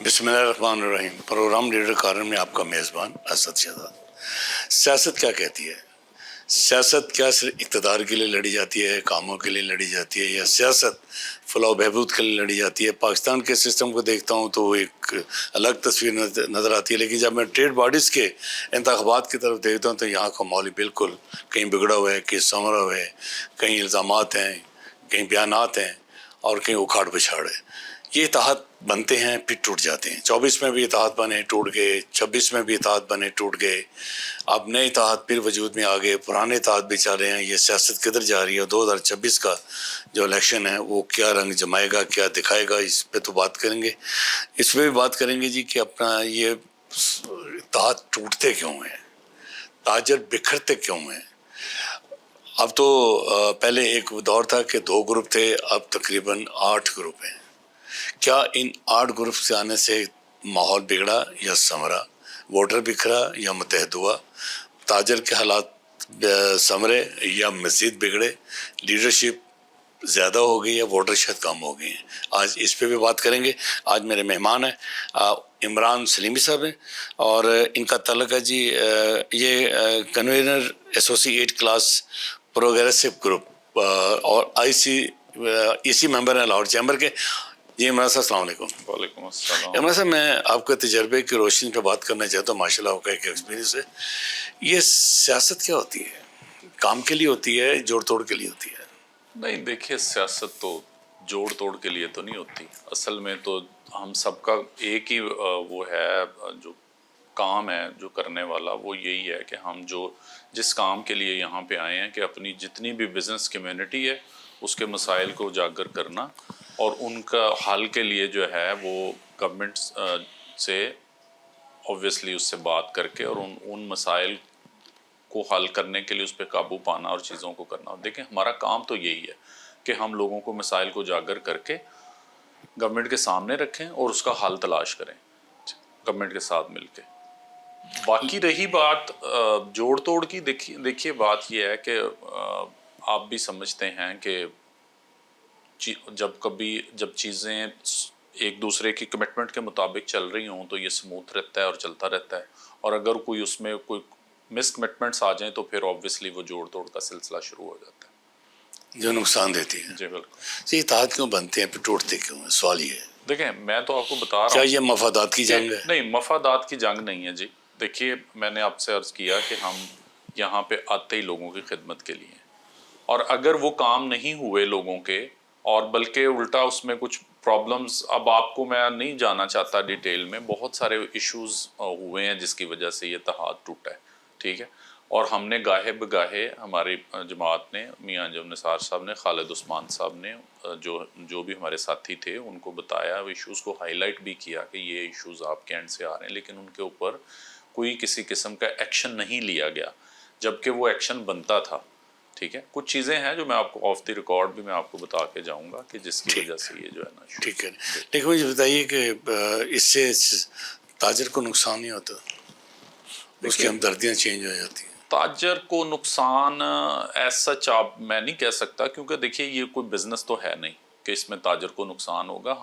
بسم اللہ الرحمن الرحیم. پروگرام لیڈر کارن میں آپ کا میزبان اسد شہزاد. سیاست کیا کہتی ہے؟ سیاست کیا صرف اقتدار کے لیے لڑی جاتی ہے، کاموں کے لیے لڑی جاتی ہے، یا سیاست فلاح و بہبود کے لیے لڑی جاتی ہے؟ پاکستان کے سسٹم کو دیکھتا ہوں تو وہ ایک الگ تصویر نظر آتی ہے، لیکن جب میں ٹریڈ باڈیز کے انتخابات کی طرف دیکھتا ہوں تو یہاں کا ماحول بالکل کہیں بگڑا ہوا ہے، کہیں سنورا ہوا ہے، کہیں الزامات ہیں، کہیں بیانات ہیں اور کہیں اکھاڑ پچھاڑ ہے. یہ اتحاد بنتے ہیں پھر ٹوٹ جاتے ہیں. 24 میں بھی اتحاد بنے ٹوٹ گئے، 26 میں بھی اتحاد بنے ٹوٹ گئے. اب نئے اتحاد پھر وجود میں آ گئے، پرانے اتحاد بھی چل رہے ہیں. یہ سیاست کدھر جا رہی ہے؟ 2026 کا جو الیکشن ہے وہ کیا رنگ جمائے گا، کیا دکھائے گا، اس پہ تو بات کریں گے. اس پہ بھی بات کریں گے جی کہ اپنا یہ اتحاد ٹوٹتے کیوں ہیں، تاجر بکھرتے کیوں ہیں. اب تو پہلے ایک دور تھا کہ 2 گروپ تھے، اب تقریباً 8 گروپ ہیں. کیا ان 8 گروپ سے آنے سے ماحول بگڑا یا سنورا؟ ووٹر بکھرا یا متحد ہوا؟ تاجر کے حالات سنورے یا مزید بگڑے؟ لیڈرشپ زیادہ ہو گئی یا ووٹر شاید کم ہو گئی ہیں؟ آج اس پہ بھی بات کریں گے. آج میرے مہمان ہیں عمران سلیمی صاحب ہیں، اور ان کا تعلق ہے جی یہ کنوینر ایسوسی 8 کلاس پروگریسو گروپ اور اسی ممبر ہیں لاہور چیمبر کے. جی عمران صاحب السلام علیکم. وعلیکم السلام. عمران صاحب میں آپ کے تجربے کی روشنی پہ بات کرنا چاہتا ہوں. ماشاء اللہ آپ کا ایک ایکسپیرینس ہے. یہ سیاست کیا ہوتی ہے؟ کام کے لیے ہوتی ہے، جوڑ توڑ کے لیے ہوتی ہے؟ نہیں دیکھیے، سیاست تو جوڑ توڑ کے لیے تو نہیں ہوتی. اصل میں تو ہم سب کا ایک ہی وہ ہے جو کام ہے جو کرنے والا، وہ یہی ہے کہ ہم جس کام کے لیے یہاں پہ آئے ہیں کہ اپنی جتنی بھی بزنس کمیونٹی ہے اس کے مسائل کو اجاگر کرنا اور ان کا حل کے لیے جو ہے وہ گورنمنٹ سے اوبویسلی اس سے بات کر کے اور ان مسائل کو حل کرنے کے لیے اس پہ قابو پانا اور چیزوں کو کرنا. دیکھیں ہمارا کام تو یہی ہے کہ ہم لوگوں کو مسائل کو اجاگر کر کے گورنمنٹ کے سامنے رکھیں اور اس کا حل تلاش کریں گورنمنٹ کے ساتھ مل کے. باقی رہی بات جوڑ توڑ کی، دیکھیے بات یہ ہے کہ آپ بھی سمجھتے ہیں کہ جب چیزیں ایک دوسرے کی کمٹمنٹ کے مطابق چل رہی ہوں تو یہ سموتھ رہتا ہے اور چلتا رہتا ہے، اور اگر کوئی اس میں کوئی مس کمٹمنٹس آ جائیں تو پھر آبویسلی وہ جوڑ توڑ کا سلسلہ شروع ہو جاتا ہے جو نقصان دیتی ہے. جی بالکل. یہ اتحاد کیوں بنتے ہیں پھر ٹوٹتے کیوں ہیں؟ سوال یہ ہے. دیکھیں میں تو آپ کو بتا رہا کیا ہوں یہ مفادات کی جنگ ہے؟ نہیں، مفادات کی جنگ نہیں ہے جی. دیکھیے میں نے آپ سے عرض کیا کہ ہم یہاں پہ آتے ہی لوگوں کی خدمت کے لیے، اور اگر وہ کام نہیں ہوئے لوگوں کے اور بلکہ الٹا اس میں کچھ پرابلمز، اب آپ کو میں نہیں جانا چاہتا ڈیٹیل میں، بہت سارے ایشوز ہوئے ہیں جس کی وجہ سے یہ اتحاد ٹوٹا ہے. ٹھیک ہے. اور ہم نے گاہے بگاہے ہماری جماعت نے، میاں انجم نثار صاحب نے، خالد عثمان صاحب نے، جو بھی ہمارے ساتھی تھے ان کو بتایا، ایشوز کو ہائی لائٹ بھی کیا کہ یہ ایشوز آپ کے اینڈ سے آ رہے ہیں، لیکن ان کے اوپر کوئی کسی قسم کا ایکشن نہیں لیا گیا جبکہ وہ ایکشن بنتا تھا. ٹھیک ہے. کچھ چیزیں ہیں جو میں آپ کو آف دی ریکارڈ بھی میں آپ کو بتا کے جاؤں گا کہ جس کی وجہ سے یہ جو ہے نا ٹھیک ہے. لیکن مجھے بتائیے کہ اس سے تاجر کو نقصان نہیں ہوتا؟ اس کی ہمدردیاں چینج ہو جاتی ہیں. تاجر کو نقصان ایسا سچ میں نہیں کہہ سکتا، کیونکہ دیکھیے یہ کوئی بزنس تو ہے نہیں کہ اس میں تاجر کو نقصان ہوگا.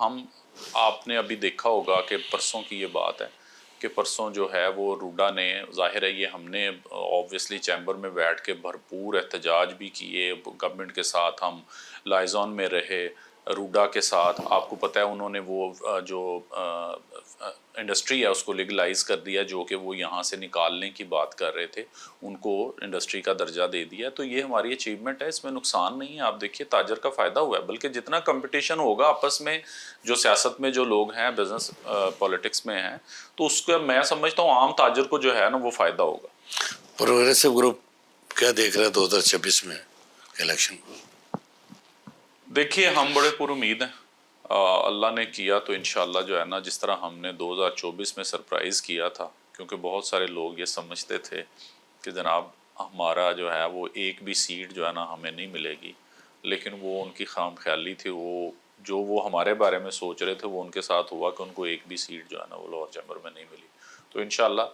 آپ نے ابھی دیکھا ہوگا کہ پرسوں کی یہ بات ہے کہ پرسوں جو ہے وہ روڈا نے، ظاہر ہے یہ ہم نے اوبویسلی چیمبر میں بیٹھ کے بھرپور احتجاج بھی کیے گورنمنٹ کے ساتھ، ہم لائزون میں رہے روڈا کے ساتھ. آپ کو پتہ ہے انہوں نے وہ جو انڈسٹری ہے اس کو لیگلائز کر دیا، جو کہ وہ یہاں سے نکالنے کی بات کر رہے تھے، ان کو انڈسٹری کا درجہ دے دیا. تو یہ ہماری اچیومنٹ ہے، اس میں نقصان نہیں ہے. آپ دیکھیے تاجر کا فائدہ ہوا ہے، بلکہ جتنا کمپٹیشن ہوگا آپس میں، جو سیاست میں جو لوگ ہیں، بزنس پولیٹکس میں ہیں، تو اس کا میں سمجھتا ہوں عام تاجر کو جو ہے نا وہ فائدہ ہوگا. پروگریسو گروپ کیا دیکھ رہا ہے 2026 میں الیکشن کو؟ دیکھیے ہم بڑے پر امید ہیں. اللہ نے کیا تو انشاءاللہ جو ہے نا، جس طرح ہم نے 2024 میں سرپرائز کیا تھا، کیونکہ بہت سارے لوگ یہ سمجھتے تھے کہ جناب ہمارا جو ہے وہ ایک بھی سیٹ جو ہے نا ہمیں نہیں ملے گی، لیکن وہ ان کی خام خیالی تھی. وہ ہمارے بارے میں سوچ رہے تھے وہ ان کے ساتھ ہوا کہ ان کو ایک بھی سیٹ جو ہے نا وہ لاہور چیمبر میں نہیں ملی. تو انشاءاللہ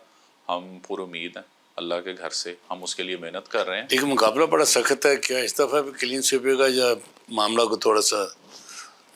ہم پر امید ہیں اللہ کے گھر سے، ہم اس کے لیے محنت کر رہے ہیں. لیکن مقابلہ بڑا سخت ہے. کیا اس دفعہ بھی کلین سویپ ہوگا یا معاملہ کو تھوڑا سا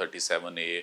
37A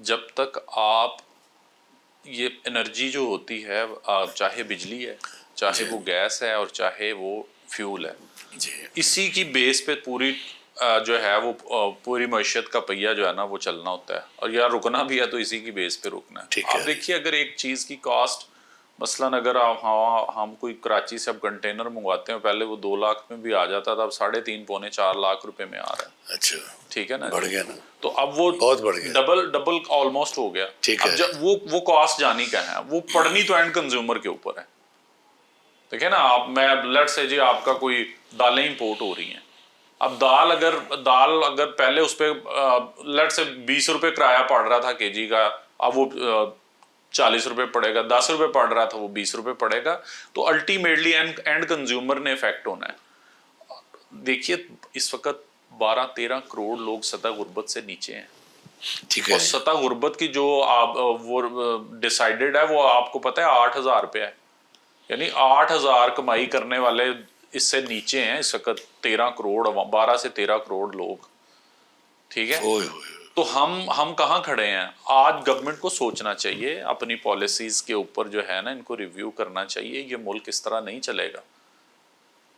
جب تک آپ یہ انرجی جو ہوتی ہے چاہے بجلی ہے، چاہے وہ گیس ہے اور چاہے وہ فیول ہے، جی اسی کی بیس پہ پوری جو ہے وہ پوری معیشت کا پہیہ جو ہے نا وہ چلنا ہوتا ہے، اور یا رکنا بھی ہے تو اسی کی بیس پہ رکنا ہے. ٹھیک ہے. آپ دیکھیے اگر ایک چیز کی کاسٹ مثلاً اگر ہم کوئی کراچی سے اب کنٹینر منگواتے ہیں، پہلے وہ 2 لاکھ میں بھی آ جاتا تھا، اب 3.5 پونے 4 لاکھ روپے میں آ رہا ہے. اچھا ٹھیک ہے نا، بڑھ گیا نا، تو اب وہ بہت بڑھ گیا. ڈبل آلموسٹ ہو گیا. ٹھیک ہے. اب جب وہ کاسٹ جانی کا ہے، وہ پڑنی تو اینڈ کنزیومر کے اوپر ہے. دیکھیں نا آپ، میں لیٹ سے جی آپ کا کوئی دالیں امپورٹ ہو رہی ہیں، اب دال اگر پہلے اس پہ لیٹ سے 20 روپے کرایہ پڑ رہا تھا کے جی کا، اب وہ 40 روپے پڑے گا، 10 روپے پڑ رہا تھا وہ 20 روپے پڑے گا. تو الٹیمیٹلی اینڈ کنزیومر نے افیکٹ ہونا ہے. دیکھیے اس وقت 12-13 کروڑ لوگ سطح غربت سے نیچے ہیں، ٹھیک ہے. اور سطح غربت کی جو وہ ڈیسائیڈڈ ہے وہ آپ کو پتہ ہے 8,000 روپے ہے. یعنی 8,000 کمائی کرنے والے اس سے نیچے ہیں اس وقت 13 کروڑ 12 سے 13 کروڑ لوگ. ٹھیک ہے، تو ہم کہاں کھڑے ہیں؟ آج گورنمنٹ کو سوچنا چاہیے اپنی پالیسیز کے اوپر جو ہے نا، ان کو ریویو کرنا چاہیے. یہ ملک اس طرح نہیں چلے گا.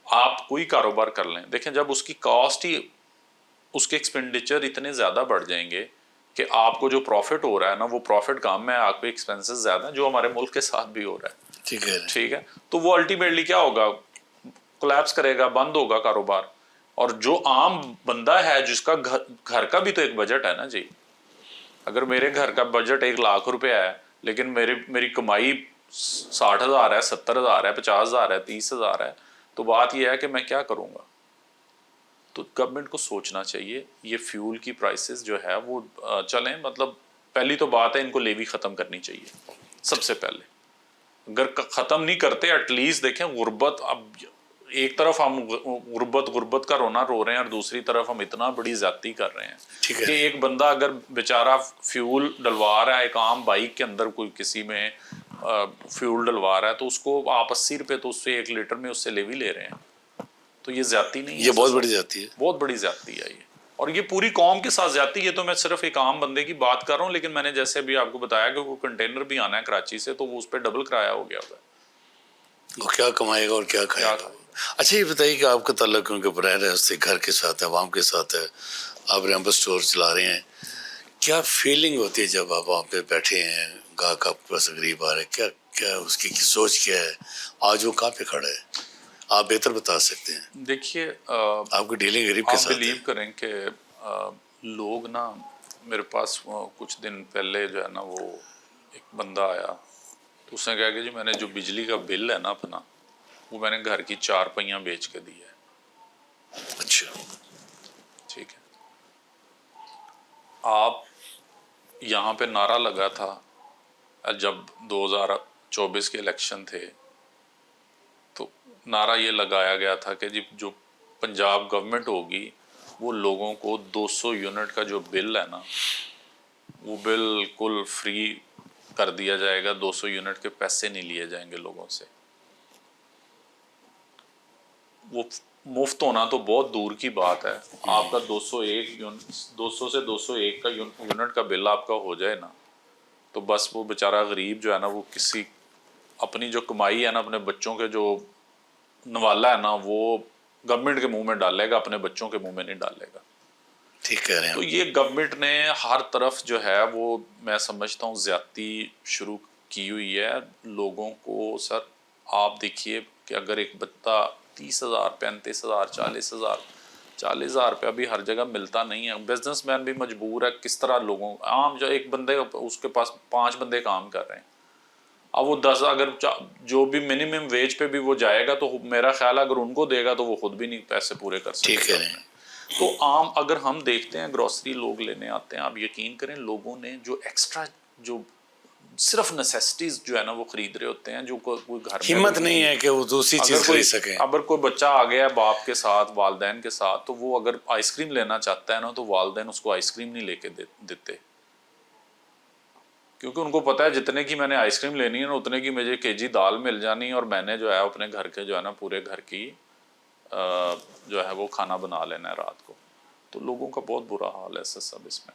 آپ کوئی کاروبار کر لیں، دیکھیں جب اس کی کاسٹ ہی، اس کے ایکسپینڈیچر اتنے زیادہ بڑھ جائیں گے کہ آپ کو جو پروفٹ ہو رہا ہے نا وہ پروفٹ کم ہے، آپ کے ایکسپینسز زیادہ ہیں، جو ہمارے ملک کے ساتھ بھی ہو رہا ہے. ٹھیک ہے، تو وہ الٹیمیٹلی کیا ہوگا؟ کولیپس کرے گا، بند ہوگا کاروبار. اور جو عام بندہ ہے جس کا گھر کا بھی تو ایک بجٹ ہے نا جی. اگر میرے گھر کا بجٹ 1 لاکھ روپے ہے لیکن میری کمائی 60,000 ہے، 70,000 ہے، 50,000 ہے، 30,000 ہے، تو بات یہ ہے کہ میں کیا کروں گا؟ تو گورنمنٹ کو سوچنا چاہیے. یہ فیول کی پرائسز جو ہے وہ چلیں، مطلب پہلی تو بات ہے ان کو لیوی ختم کرنی چاہیے سب سے پہلے. اگر ختم نہیں کرتے ایٹ لیسٹ دیکھیں غربت، اب ایک طرف ہم غربت کا رونا رو رہے ہیں اور دوسری طرف ہم اتنا بڑی زیادتی کر رہے ہیں کہ ایک بندہ اگر بیچارہ فیول ڈلوا رہا ہے ایک عام بائک کے اندر، کوئی کسی میں فیول ڈلوا رہا ہے، تو اس کو آپ 80 روپے تو اس سے 1 لیٹر میں اس سے لیوی لے رہے ہیں. تو یہ زیادتی نہیں ہے؟ یہ بہت بڑی زیادتی ہے، بہت بڑی زیادتی ہے یہ. اور یہ پوری قوم کے ساتھ زیادتی. یہ تو میں صرف ایک عام بندے کی بات کر رہا ہوں، لیکن میں نے جیسے بھی آپ کو بتایا کہ وہ کنٹینر بھی آنا ہے کراچی سے تو وہ اس پہ ڈبل کرایہ ہو گیا ہوگا. وہ کیا کمائے گا اور کیا کھائے گا. اچھا یہ بتائیے کہ آپ کا تعلق کیونکہ براہ راست گھر کے ساتھ ہے، عوام کے ساتھ ہے، آپ ریمبو اسٹور چلا رہے ہیں، کیا فیلنگ ہوتی ہے جب آپ وہاں پہ بیٹھے ہیں، گاہک آپ کے پاس غریب آ رہے ہیں، کیا اس کی سوچ کیا ہے؟ آج وہ کہاں پہ کھڑا ہے؟ آپ بہتر بتا سکتے ہیں. دیکھیے آپ کی ڈیلنگ غریب کے آپ ساتھ ہے. بلیو کریں کہ لوگ نا، میرے پاس کچھ دن پہلے جو ہے نا وہ ایک بندہ آیا تو اس نے کہا کہ جی میں نے جو بجلی کا بل ہے نا اپنا، وہ میں نے گھر کی 4 پہیاں بیچ کے دی ہے. اچھا ٹھیک ہے، آپ یہاں پہ نعرہ لگا تھا جب 2024 کے الیکشن تھے، تو نعرہ یہ لگایا گیا تھا کہ جی جو پنجاب گورنمنٹ ہوگی وہ لوگوں کو 200 یونٹ کا جو بل ہے نا وہ بالکل فری کر دیا جائے گا، 200 یونٹ کے پیسے نہیں لیے جائیں گے لوگوں سے. وہ مفت ہونا تو بہت دور کی بات ہے. آپ کا 200 سے 201 کا یونٹ کا بل آپ کا ہو جائے نا، تو بس وہ بیچارہ غریب جو ہے نا وہ کسی اپنی جو کمائی ہے نا، اپنے بچوں کے جو نوالا ہے نا، وہ گورنمنٹ کے منہ میں ڈالے گا، اپنے بچوں کے منہ میں نہیں ڈالے گا. ٹھیک کہہ رہے ہیں. تو یہ گورنمنٹ نے ہر طرف جو ہے وہ میں سمجھتا ہوں زیادتی شروع کی ہوئی ہے لوگوں کو. سر آپ دیکھیے کہ اگر ایک بندہ 30,000 35,000 40,000 روپیہ بھی ہر جگہ ملتا نہیں ہے. بزنس مین بھی مجبور ہے کس طرح لوگوں عام جو ایک بندے اس کے پاس 5 بندے کام کر رہے ہیں، اب وہ 10 اگر جو بھی منیمم ویج پہ بھی وہ جائے گا تو میرا خیال ہے اگر ان کو دے گا تو وہ خود بھی نہیں پیسے پورے کر سکے ٹھیک کہہ گا. رہے ہیں. تو عام اگر ہم دیکھتے ہیں گروسری لوگ لینے آتے ہیں، آپ یقین کریں لوگوں نے جو ایکسٹرا جو صرف نیسیسٹیز جو ہے نا وہ خرید رہے ہوتے ہیں، جو کوئی گھر میں ہمت نہیں ہے کہ وہ دوسری چیز خرید سکیں. اگر کوئی بچہ آ گیا باپ کے ساتھ والدین کے ساتھ، تو وہ اگر آئس کریم لینا چاہتا ہے نا تو والدین اس کو آئس کریم نہیں لے کے دیتے، کیونکہ ان کو پتا ہے جتنے کی میں نے آئس کریم لینی ہے نا اتنے کی مجھے kg دال مل جانی ہے، اور میں نے جو ہے اپنے گھر کے جو ہے نا پورے گھر کی جو ہے وہ کھانا بنا لینا ہے رات کو. تو لوگوں کا بہت برا حال ہے سب اس میں.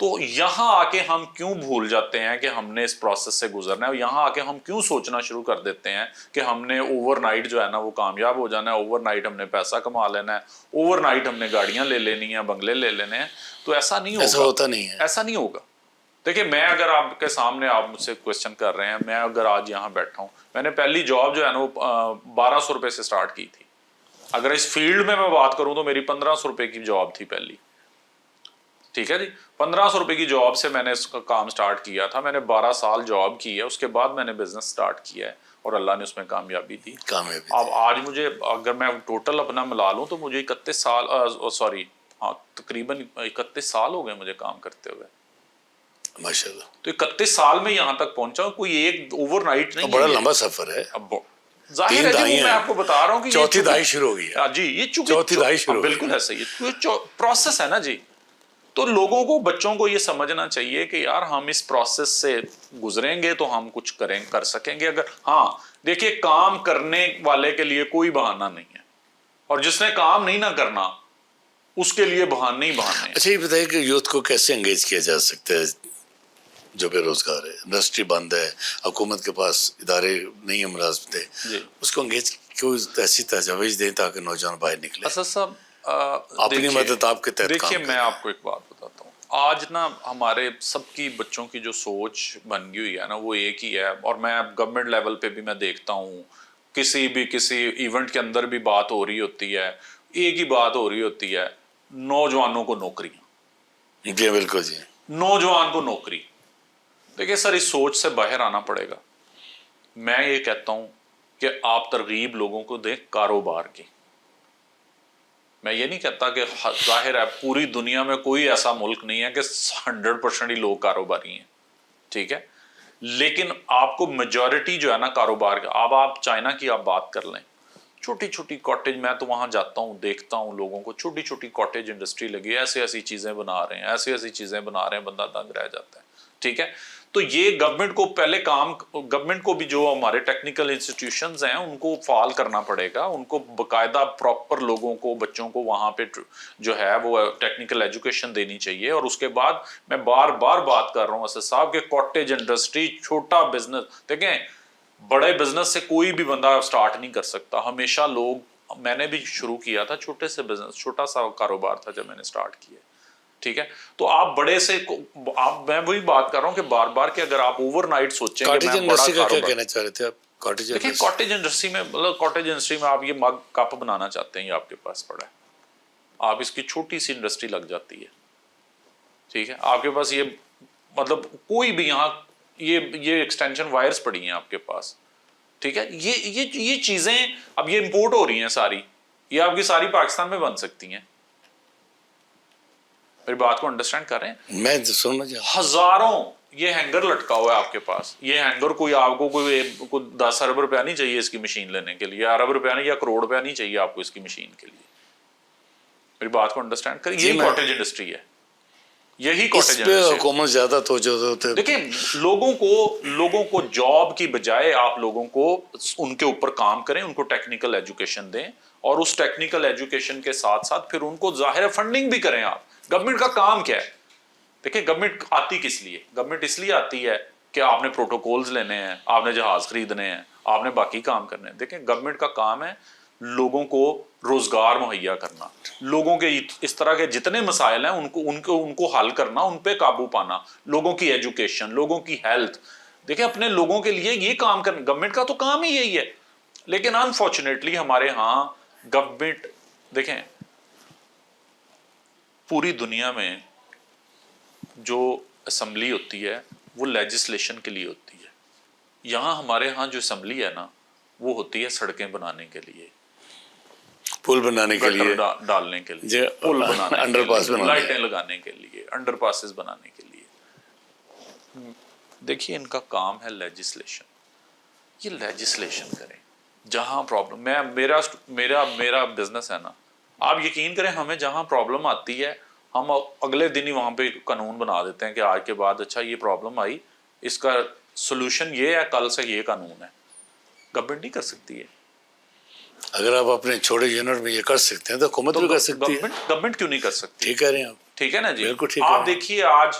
تو یہاں آ کے ہم کیوں بھول جاتے ہیں کہ ہم نے اس پروسیس سے گزرنا ہے, اور یہاں آ کے ہم کیوں سوچنا شروع کر دیتے ہیں کہ ہم نے اوور نائٹ جو ہے نا وہ کامیاب ہو جانا ہے, اوور نائٹ ہم نے پیسہ کما لینا ہے, اوور نائٹ ہم نے گاڑیاں لے لینی ہیں, بنگلے لے لینے ہیں. تو ایسا نہیں ہوگا, ایسا ہوتا نہیں ہے. ایسا نہیں ہوگا. دیکھیں میں اگر آپ کے سامنے, آپ مجھ سے کوشچن کر رہے ہیں, میں اگر آج یہاں بیٹھا ہوں, میں نے پہلی جاب جو ہے نا وہ 1200 روپے سے سٹارٹ کی تھی. اگر اس فیلڈ میں بات کروں تو میری 1500 روپے کی جاب تھی پہلی. ٹھیک ہے جی, 1500 روپے کی جاب سے میں نے اس کا کام سٹارٹ کیا تھا. میں نے 12 سال جاب کی ہے, اس کے بعد میں نے بزنس سٹارٹ کیا ہے اور اللہ نے اس میں کامیابی دی. اب آج مجھے اگر میں ٹوٹل اپنا ملا لوں تو مجھے 31 سال تقریباً 31 سال ہو گئے مجھے کام کرتے ہوئے. ماشاءاللہ. تو 31 سال میں یہاں تک پہنچا, کوئی ایک اوور نائٹ نہیں. بڑا لمبا سفر ہے. اب ظاہر ہے جی, میں آپ کو بتا رہا ہوں کہ چوتھی دہائی شروع ہو گئی ہے جی, یہ چوتھی دہائی شروع, بالکل ایسا ہی ہے, پروسیس ہے نا جی. تو لوگوں کو, بچوں کو یہ سمجھنا چاہیے کہ یار ہم اس پروسیس سے گزریں گے تو ہم کچھ کر سکیں گے. اگر ہاں دیکھیے, کام کرنے والے کے لیے کوئی بہانہ نہیں ہے, اور جس نے کام نہیں نہ کرنا اس کے لیے بہانے ہی بہانے ہیں. اچھا یہ بتائیے کہ یوتھ کو کیسے انگیج کیا جا سکتا ہے جو بے روزگار ہے, انڈسٹری بند ہے, حکومت کے پاس ادارے نہیں ہیں ملازمتیں, اس کو انگیج کیوں ایسی تجاویز دیں تاکہ نوجوان باہر نکلے؟ اسد صاحب اپنی مدد آپ کے تحت دیکھیے, میں آپ کو ایک بات بتاتا ہوں. آج نا ہمارے سب کی بچوں کی جو سوچ بن گئی ہوئی ہے نا وہ ایک ہی ہے, اور میں گورنمنٹ لیول پہ بھی میں دیکھتا ہوں, کسی ایونٹ کے اندر بھی بات ہو رہی ہوتی ہے, ایک ہی بات ہو رہی ہوتی ہے, نوجوانوں کو نوکریاں. جی بالکل جی, نوجوان کو نوکری. دیکھیے سر, اس سوچ سے باہر آنا پڑے گا. میں یہ کہتا ہوں کہ آپ ترغیب لوگوں کو دیں کاروبار کی. میں یہ نہیں کہتا کہ ظاہر ہے پوری دنیا میں کوئی ایسا ملک نہیں ہے کہ 100% ہی لوگ کاروباری ہیں, ٹھیک ہے, لیکن آپ کو میجورٹی جو ہے نا کاروبار کا. اب آپ چائنا کی آپ بات کر لیں, چھوٹی چھوٹی کاٹیج, میں تو وہاں جاتا ہوں دیکھتا ہوں لوگوں کو, چھوٹی چھوٹی کاٹیج انڈسٹری لگی ہے, ایسی چیزیں بنا رہے ہیں, ایسی چیزیں بنا رہے ہیں, بندہ دنگ رہ جاتا ہے. ٹھیک ہے, تو یہ گورنمنٹ کو پہلے گورنمنٹ کو بھی جو ہمارے ٹیکنیکل انسٹیٹیوشنز ہیں ان کو فعال کرنا پڑے گا. ان کو باقاعدہ پراپر لوگوں کو, بچوں کو وہاں پہ جو ہے وہ ٹیکنیکل ایجوکیشن دینی چاہیے. اور اس کے بعد میں بار بات کر رہا ہوں اسد صاحب کہ کاٹیج انڈسٹری, چھوٹا بزنس, دیکھیں بڑے بزنس سے کوئی بھی بندہ سٹارٹ نہیں کر سکتا. ہمیشہ لوگ, میں نے بھی شروع کیا تھا چھوٹے سے بزنس, چھوٹا سا کاروبار تھا جب میں نے سٹارٹ کیا. ٹھیک ہے, تو آپ بڑے سے, میں وہی بات کر رہا ہوں کہ بار کہ اگر آپ اوور نائٹ سوچیں کہ میں بڑا کاروبار, کیا کہنا چاہ رہے تھے آپ؟ دیکھیں کاٹیج انڈسٹری میں, مطلب کاٹیج انڈسٹری میں آپ یہ مگ کپ بنانا چاہتے ہیں, یہ آپ کے پاس پڑا ہے, آپ اس کی چھوٹی سی انڈسٹری لگ جاتی ہے. ٹھیک ہے, آپ کے پاس یہ مطلب کوئی بھی یہاں یہ ایکسٹینشن وائرز پڑی ہیں آپ کے پاس. ٹھیک ہے, یہ چیزیں اب یہ امپورٹ ہو رہی ہیں ساری, یہ آپ کی ساری پاکستان میں بن سکتی ہیں. میری بات کو انڈرسٹینڈ کر رہے ہیں؟ میں سننا چاہتا, ہزاروں یہ ہینگر لٹکا ہوا ہے آپ کے پاس. یہ ہینگر کوئی آپ کو کوئی 10 ارب روپیہ نہیں چاہیے اس کی مشین لینے کے لیے, ارب روپیہ نہیں یا کروڑ روپیہ نہیں چاہیے آپ کو اس کی مشین کے لیے. میری بات کو انڈرسٹینڈ کریں, یہی کاٹیج انڈسٹری ہے, یہی کاٹیج انڈسٹری. حکومت زیادہ توجہ ہوتے ہیں. دیکھیں لوگوں کو جاب کی بجائے آپ لوگوں کو ان کے اوپر کام کریں, ان کو ٹیکنیکل ایجوکیشن دیں, اور اس ٹیکنیکل ایجوکیشن کے ساتھ ساتھ پھر ان کو ظاہر فنڈنگ بھی کریں. آپ گورنمنٹ کا کام کیا ہے؟ دیکھیں گورنمنٹ آتی کس لیے؟ گورنمنٹ اس لیے آتی ہے کہ آپ نے پروٹوکولز لینے ہیں, آپ نے جہاز خریدنے ہیں, آپ نے باقی کام کرنے ہیں. دیکھیں گورنمنٹ کا کام ہے لوگوں کو روزگار مہیا کرنا, لوگوں کے اس طرح کے جتنے مسائل ہیں ان کو حل کرنا, ان پہ قابو پانا, لوگوں کی ایجوکیشن, لوگوں کی ہیلتھ. دیکھیں اپنے لوگوں کے لیے یہ کام کرنا, گورنمنٹ کا تو کام ہی یہی ہے. لیکن انفارچونیٹلی ہمارے ہاں گورنمنٹ, دیکھیں پوری دنیا میں جو اسمبلی ہوتی ہے وہ لیجسلیشن کے لیے ہوتی ہے. یہاں ہمارے ہاں جو اسمبلی ہے نا وہ ہوتی ہے سڑکیں بنانے کے لیے, پل بنانے کے لیے, ڈالنے کے لیے, پل بنانے, انڈر پاس بنانے, لائٹیں لگانے کے لیے, انڈر پاسز بنانے کے لیے. دیکھیے ان کا کام ہے لیجسلیشن. یہ لیجسلیشن کریں جہاں پرابلم, میرا بزنس ہے نا, آپ یقین کریں ہمیں جہاں پرابلم آتی ہے ہم اگلے دن ہی وہاں پہ قانون بنا دیتے ہیں کہ آج کے بعد اچھا یہ پرابلم آئی, اس کا سولوشن یہ ہے, کل سے یہ قانون ہے. گورنمنٹ نہیں کر سکتی ہے. اگر آپ اپنے چھوٹے یونٹ میں یہ کر سکتے ہیں تو حکومت بھی کر سکتی ہے. گورنمنٹ کیوں نہیں کر سکتی؟ ٹھیک کہہ رہے ہیں آپ. ٹھیک ہے نا جی. بالکل ٹھیک آپ ہے. دیکھیے آج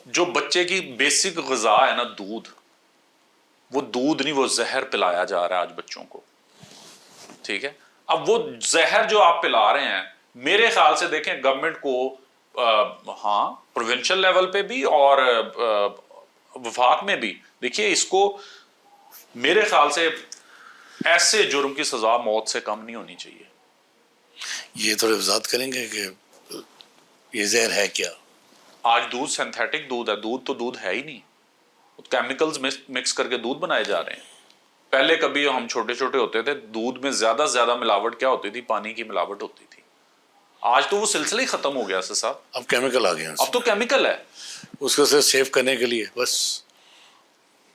جو بچے کی بیسک غذا ہے نا دودھ، وہ دودھ نہیں، وہ زہر پلایا جا رہا ہے آج بچوں کو. ٹھیک ہے. اب وہ زہر جو آپ پلا رہے ہیں، میرے خیال سے دیکھیں گورنمنٹ کو ہاں پروونشل لیول پہ بھی اور وفاق میں بھی دیکھیے اس کو، میرے خیال سے ایسے جرم کی سزا موت سے کم نہیں ہونی چاہیے. یہ تھوڑے وضاحت کریں گے کہ یہ زہر ہے کیا؟ آج دودھ سنتھیٹک دودھ ہے، دودھ تو دودھ ہے ہی نہیں، کیمیکلز مکس کر کے دودھ بنائے جا رہے ہیں. پہلے کبھی ہم چھوٹے چھوٹے ہوتے تھے، دودھ میں زیادہ سے زیادہ ملاوٹ کیا ہوتی تھی؟ پانی کی ملاوٹ ہوتی تھی. آج تو وہ سلسلہ ہی ختم ہو گیا صاحب. اب کیمیکل آ گئے ہیں اب تو کیمیکل ہے. اس کو صرف سیو کرنے کے لیے بس،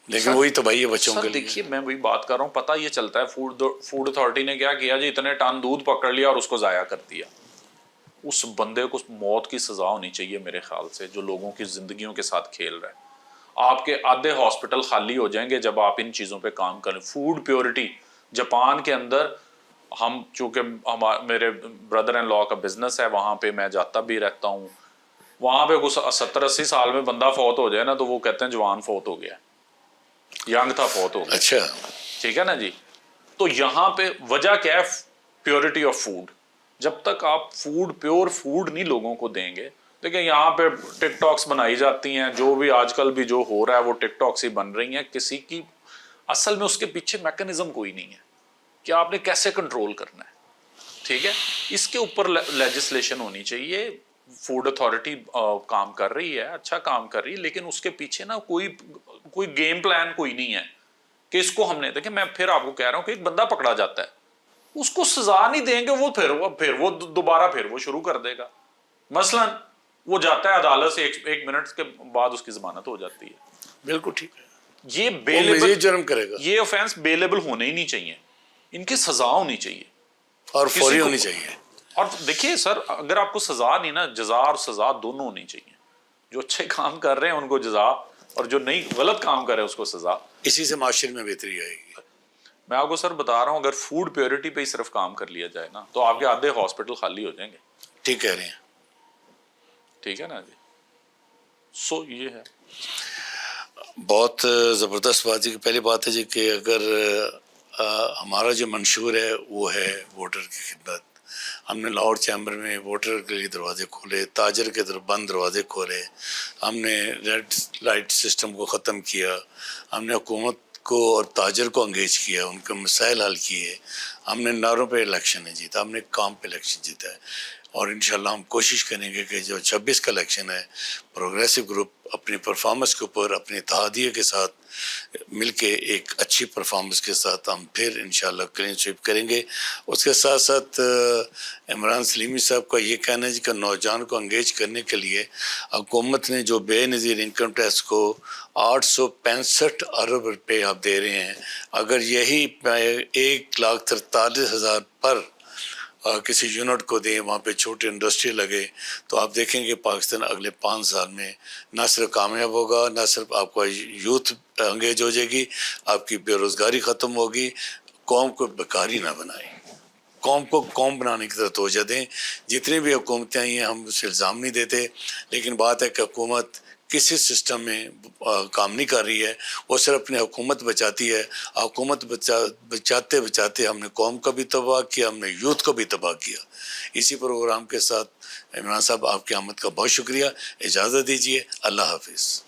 لیکن وہی تباہی ہے بچوں کے لیے. دیکھیے میں وہی بات کر رہا ہوں، پتہ یہ چلتا ہے فوڈ اتھارٹی نے کیا کیا جی، اتنے ٹن دودھ پکڑ لیا اور اس کو ضائع کر دیا. اس بندے کو موت کی سزا ہونی چاہیے میرے خیال سے، جو لوگوں کی زندگیوں کے ساتھ کھیل رہا ہے. آپ کے آدھے ہاسپٹل خالی ہو جائیں گے جب آپ ان چیزوں پہ کام کریں. فوڈ پیورٹی جاپان کے اندر، ہم چونکہ میرے بردر ان لا کا بزنس ہے، وہاں پہ میں جاتا بھی رہتا ہوں. وہاں پہ کچھ 70-80 سال میں بندہ فوت ہو جائے نا تو وہ کہتے ہیں جوان فوت ہو گیا، ینگ تھا فوت ہو گیا. اچھا. ٹھیک ہے نا جی. تو یہاں پہ وجہ کیا ہے؟ Purity of food. جب تک آپ پیور فوڈ نہیں لوگوں کو دیں گے. دیکھیں یہاں پہ ٹک ٹاکس بنائی جاتی ہیں، جو بھی آج کل بھی جو ہو رہا ہے وہ ٹک ٹاکس ہی بن رہی ہیں. کسی کی اصل میں اس کے پیچھے میکنزم کوئی نہیں ہے کہ آپ نے کیسے کنٹرول کرنا ہے. ٹھیک ہے. اس کے اوپر لیجسلیشن ہونی چاہیے. فوڈ اتھارٹی کام کر رہی ہے، اچھا کام کر رہی ہے، لیکن اس کے پیچھے نا کوئی گیم پلان کوئی نہیں ہے کہ اس کو ہم نے دیکھیں. میں پھر آپ کو کہہ رہا ہوں کہ ایک بندہ پکڑا جاتا ہے، اس کو سزا نہیں دیں گے، وہ پھر وہ دوبارہ پھر وہ شروع کر دے گا. مثلا وہ جاتا ہے عدالت سے، ایک منٹ کے بعد اس کی ضمانت ہو جاتی ہے. بالکل ٹھیک ہے. یہ وہ بیلیبل مزید جرم کرے گا یہ آفینس بیلیبل ہونے ہی نہیں چاہیے. ان کی سزا ہونی چاہیے اور کسی فوری کو. ہونی چاہیے. اور دیکھیے سر، اگر آپ کو سزا نہیں نا، جزا اور سزا دونوں ہونی چاہیے. جو اچھے کام کر رہے ہیں ان کو جزا، اور جو نہیں غلط کام کر رہے ہیں اس کو سزا. اسی سے معاشرے میں بہتری آئے گی. میں آپ کو سر بتا رہا ہوں، اگر فوڈ پیورٹی پہ ہی صرف کام کر لیا جائے نا تو آپ کے آدھے ہاسپٹل خالی ہو جائیں گے. ٹھیک کہہ رہے ہیں. ٹھیک ہے نا جی. سو یہ ہے بہت زبردست بات ہے کہ پہلی بات ہے جی کہ اگر ہمارا جو منشور ہے وہ ہے ووٹر کی خدمت. ہم نے لاہور چیمبر میں ووٹر کے لیے دروازے کھولے، تاجر کے بند دروازے کھولے. ہم نے ریڈ لائٹ سسٹم کو ختم کیا. ہم نے حکومت کو اور تاجر کو انگیج کیا، ان کے مسائل حل کیے. ہم نے نعروں پہ الیکشن نہیں جیتا، ہم نے کام پہ الیکشن جیتا ہے. اور انشاءاللہ ہم کوشش کریں گے کہ جو 26 کا الیکشن ہے، پروگریسو گروپ اپنی پرفارمنس کے اوپر اپنے اتحادیے کے ساتھ مل کے ایک اچھی پرفارمنس کے ساتھ ہم پھر انشاءاللہ کلین سویپ کریں گے. اس کے ساتھ ساتھ عمران سلیمی صاحب کا یہ کہنا ہے کہ نوجوان کو انگیج کرنے کے لیے حکومت نے جو بے نظیر انکم ٹیکس کو 865 ارب روپے آپ دے رہے ہیں، اگر یہی 1,43,000 پر کسی یونٹ کو دیں، وہاں پہ چھوٹی انڈسٹری لگے، تو آپ دیکھیں گے پاکستان اگلے 5 سال میں نہ صرف کامیاب ہوگا، نہ صرف آپ کا یوتھ انگیج ہو جائے گی، آپ کی بے روزگاری ختم ہوگی. قوم کو بیکاری نہ بنائیں، قوم کو قوم بنانے کی طرف توجہ دیں. جتنی بھی حکومتیں آئی ہیں ہم اسے الزام نہیں دیتے، لیکن بات ہے کہ حکومت کسی سسٹم میں کام نہیں کر رہی ہے، وہ صرف اپنی حکومت بچاتی ہے. حکومت بچاتے بچاتے ہم نے قوم کو بھی تباہ کیا، ہم نے یوتھ کو بھی تباہ کیا. اسی پروگرام کے ساتھ عمران صاحب آپ کی آمد کا بہت شکریہ. اجازت دیجیے. اللہ حافظ.